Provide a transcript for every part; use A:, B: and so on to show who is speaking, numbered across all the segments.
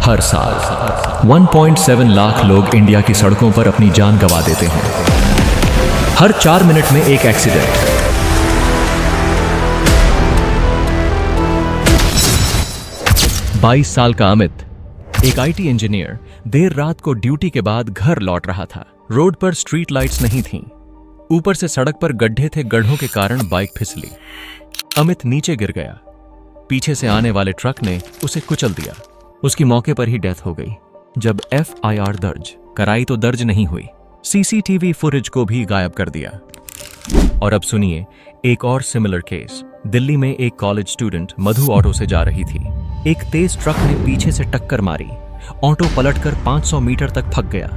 A: हर साल 1.7 लाख लोग इंडिया की सड़कों पर अपनी जान गंवा देते हैं। हर 4 मिनट में एक एक्सीडेंट। बाईस साल का अमित, एक आईटी इंजीनियर, देर रात को ड्यूटी के बाद घर लौट रहा था। रोड पर स्ट्रीट लाइट्स नहीं थीं। ऊपर से सड़क पर गड्ढे थे, गड्ढों के कारण बाइक फिसली। अमित नीचे गिर गया। पीछे से आने वाले ट्रक ने उसे कुचल दिया। उसकी मौके पर ही डेथ हो गई। जब FIR दर्ज कराई तो दर्ज नहीं हुई। CCTV फुटेज को भी गायब कर दिया। और अब सुनिए एक और सिमिलर केस। दिल्ली में एक कॉलेज स्टूडेंट मधु ऑटो से जा रही थी। एक तेज ट्रक ने पीछे से टक्कर मारी। ऑटो पलटकर 500 मीटर तक फंस गया।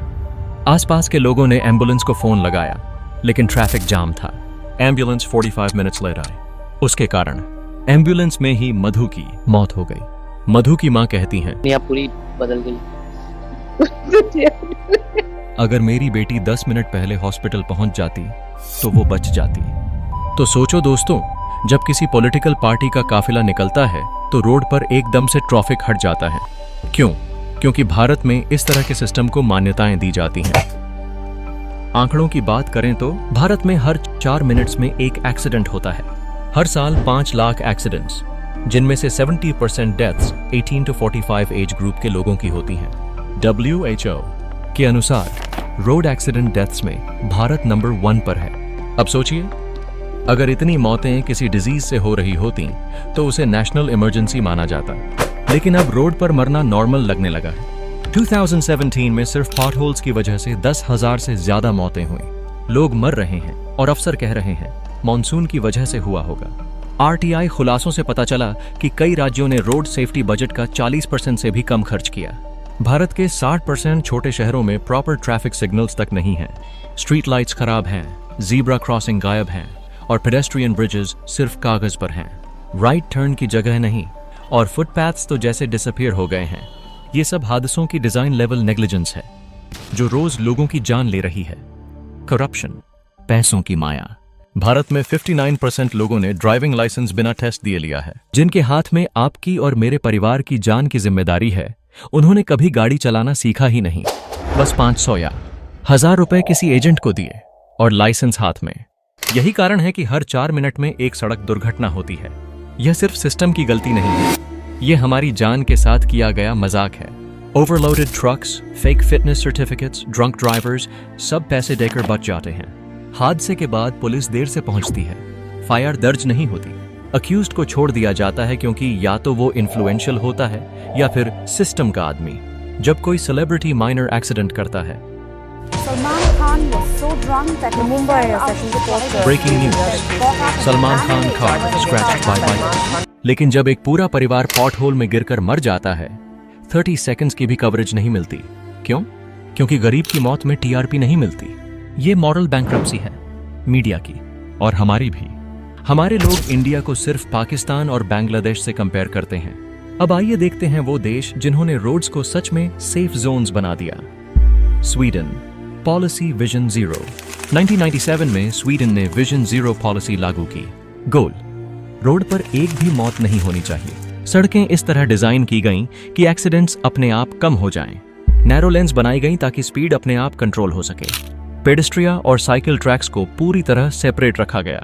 A: आसपास के लोगों ने एम्बुलेंस को फोन लगाया, लेकिन ट्रैफिक जाम था। एम्बुलेंस 45 मिनट्स लेट आई। उसके कारण एम्बुलेंस में ही मधु की मौत हो गई। मधु की मां कहती हैं,
B: दुनिया पूरी बदल गई।
A: अगर मेरी बेटी 10 मिनट पहले हॉस्पिटल पहुंच जाती तो वो बच जाती। तो सोचो दोस्तों, जब किसी पॉलिटिकल पार्टी का काफिला निकलता है तो रोड पर एकदम से ट्रैफिक हट जाता है। क्यों? क्योंकि भारत में इस तरह के सिस्टम को मान्यताएं दी जाती हैं। आंकड़ों की बात करें तो भारत में हर 4 मिनट्स में एक एक्सीडेंट होता है। हर साल 5 लाख एक्सीडेंट्स, जिनमें से 70% डेथ्स 18 to 45 एज ग्रुप के लोगों की होती हैं। WHO के अनुसार रोड एक्सीडेंट डेथ्स में भारत नंबर 1 पर है। अब सोचिए, अगर इतनी मौतें किसी डिजीज से हो रही होती तो उसे नेशनल इमरजेंसी माना जाता, लेकिन अब रोड पर मरना नॉर्मल लगने लगा है। 2017 में सिर्फ पॉटहोल्स की वजह से 10,000 से ज्यादा मौतें हुई। लोग मर रहे हैं और अफसर कह रहे हैं मॉनसून की वजह से हुआ होगा। RTI खुलासों से पता चला कि कई राज्यों ने रोड सेफ्टी बजट का 40% से भी कम खर्च किया। भारत के 60% छोटे शहरों में प्रॉपर ट्रैफिक सिग्नल्स तक नहीं हैं। स्ट्रीट लाइट्स खराब हैं, ज़ीब्रा क्रॉसिंग गायब हैं और पेडेस्ट्रियन ब्रिजेस सिर्फ कागज पर हैं। राइट टर्न की जगह नहीं और फुटपाथ्स तो जैसे डिसअपीयर हो गए हैं। ये सब हादसों की डिजाइन लेवल नेग्लिजेंस है जो रोज लोगों की जान ले रही है। करप्शन, पैसों की माया। भारत में 59% लोगों ने ड्राइविंग लाइसेंस बिना टेस्ट दिए लिया है। जिनके हाथ में आपकी और मेरे परिवार की जान की जिम्मेदारी है, उन्होंने कभी गाड़ी चलाना सीखा ही नहीं। बस 500 या 1000 रुपए किसी एजेंट को दिए और लाइसेंस हाथ में। यही कारण है कि हर 4 मिनट में एक सड़क दुर्घटना होती है। यह सिर्फ सिस्टम की गलती नहीं है, यह हमारी जान के साथ किया गया मजाक है। Overloaded trucks, fake fitness certificates, drunk drivers, सब पैसे देकर बच जाते हैं। हादसे के बाद पुलिस देर से पहुंचती है, FIR दर्ज नहीं होती। अक्यूज्ड को छोड़ दिया जाता है क्योंकि या तो वो इन्फ्लुएंशियल होता है या फिर सिस्टम का आदमी। जब कोई सेलिब्रिटी माइनर एक्सीडेंट करता है,
C: Salman Khan was so drunk that he Mumbai
A: breaking news, Salman Khan car scratched by bike. लेकिन जब एक पूरा परिवार पॉट होल में गिरकर मर जाता है, 30 सेकंड्स की भी कवरेज नहीं मिलती। क्यों? क्योंकि गरीब की मौत में TRP नहीं मिलती। ये मॉरल बैंक्रप्सी है मीडिया की और हमारी भी। हमारे लोग इंडिया को सिर्फ पाकिस्तान और बांग्लादेश से कंपेयर करते हैं। अब आइए देखते हैं वो देश जिन्होंने रोड्स को सच में सेफ जोन्स बना दिया। Sweden, policy vision 0। 1997 में स्वीडन ने विजन 0 पॉलिसी लागू की। गोल, रोड पर एक भी मौत नहीं होनी चाहिए। सड़कें इस तरह डिजाइन की गईं कि एक्सीडेंट्स अपने आप कम हो जाएं। नैरो लेन्स बनाई गईं ताकि स्पीड अपने आप कंट्रोल हो सके। पेडेस्ट्रिया और साइकिल ट्रैक्स को पूरी तरह सेपरेट रखा गया।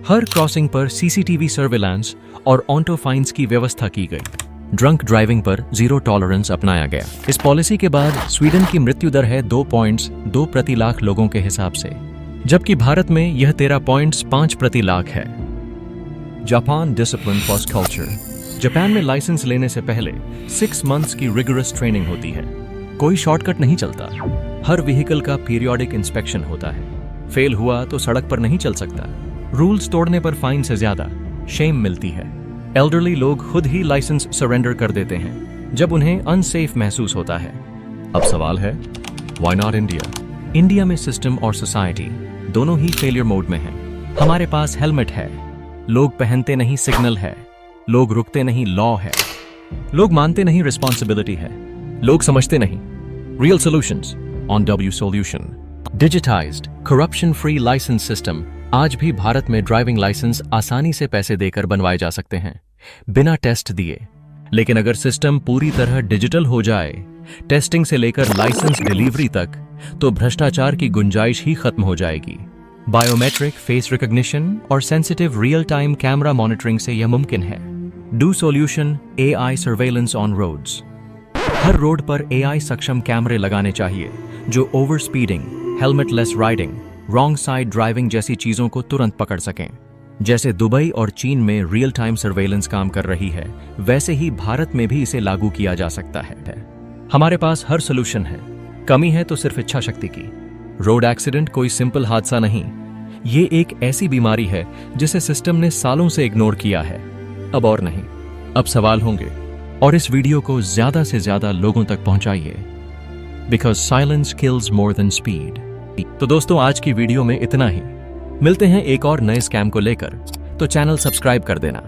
A: हर क्रॉसिंग पर CCTV सर्विलांस और ऑटो फाइन्स की व्यवस्था की गई। ड्रंक ड्राइविंग पर 0 टॉलरेंस अपनाया गया। इस पॉलिसी के बाद स्वीडन की मृत्यु दर है 2.2 प्रति लाख लोगों के हिसाब से, जबकि भारत में यह 13.5 प्रति लाख है। Japan discipline plus culture. Japan में लाइसेंस लेने से पहले 6 मंथ्स की रिगरस ट्रेनिंग होती है। कोई शॉर्टकट नहीं चलता। हर व्हीकल का पीरियोडिक इंस्पेक्शन होता है। फेल हुआ तो सड़क पर नहीं चल सकता। रूल्स तोड़ने पर फाइन से ज्यादा शेम मिलती है। एल्डरली लोग खुद ही लाइसेंस सरेंडर कर देते हैं जब उन्हें अनसेफ महसूस होता है। अब सवाल है, व्हाई नॉट इंडिया? इंडिया में सिस्टम और सोसाइटी दोनों ही फेलियर मोड में है। हमारे पास हेलमेट है, लोग पहनते नहीं सिग्नल है, लोग रुकते नहीं लॉ है, लोग मानते नहीं रिस्पॉन्सिबिलिटी है, लोग समझते नहीं। Real solutions on W Solution। Digitised corruption free licence system. आज भी भारत में ड्राइविंग लाइसेंस आसानी से पैसे देकर बनवाए जा सकते हैं, बिना टेस्ट दिए। लेकिन अगर सिस्टम पूरी तरह डिजिटल हो जाए, टेस्टिंग से लेकर लाइसेंस डिलीवरी तक, तो भ्रष्टाचार की गुंजाइश ही खत्म हो जाएगी। बायोमेट्रिक, फेस रिकॉग्निशन और sensitive real time camera monitoring से यह मुमकिन है। Do solution AI surveillance on roads. हर रोड पर AI सक्षम कैमरे लगाने चाहिए जो over speeding, helmetless riding, wrong side driving जैसी चीजों को तुरंत पकड़ सकें। जैसे दुबई और चीन में रियल टाइम सर्वेलेंस काम कर रही है, वैसे ही भारत में भी इसे लागू किया जा सकता है। हमारे पास हर सोल्यूशन है, कमी है तो सिर्फ इच्छा शक्ति की। रोड एक्सीडेंट कोई सिंपल हादसा नहीं, ये एक ऐसी बीमारी है जिसे सिस्टम ने सालों से इग्नोर किया है। अब और नहीं, अब सवाल होंगे, और इस वीडियो को ज्यादा से ज्यादा लोगों तक पहुंचाइए, because silence kills more than speed. तो दोस्तों, आज की वीडियो में इतना ही। मिलते हैं एक और नए स्कैम को लेकर, तो चैनल सब्सक्राइब कर देना।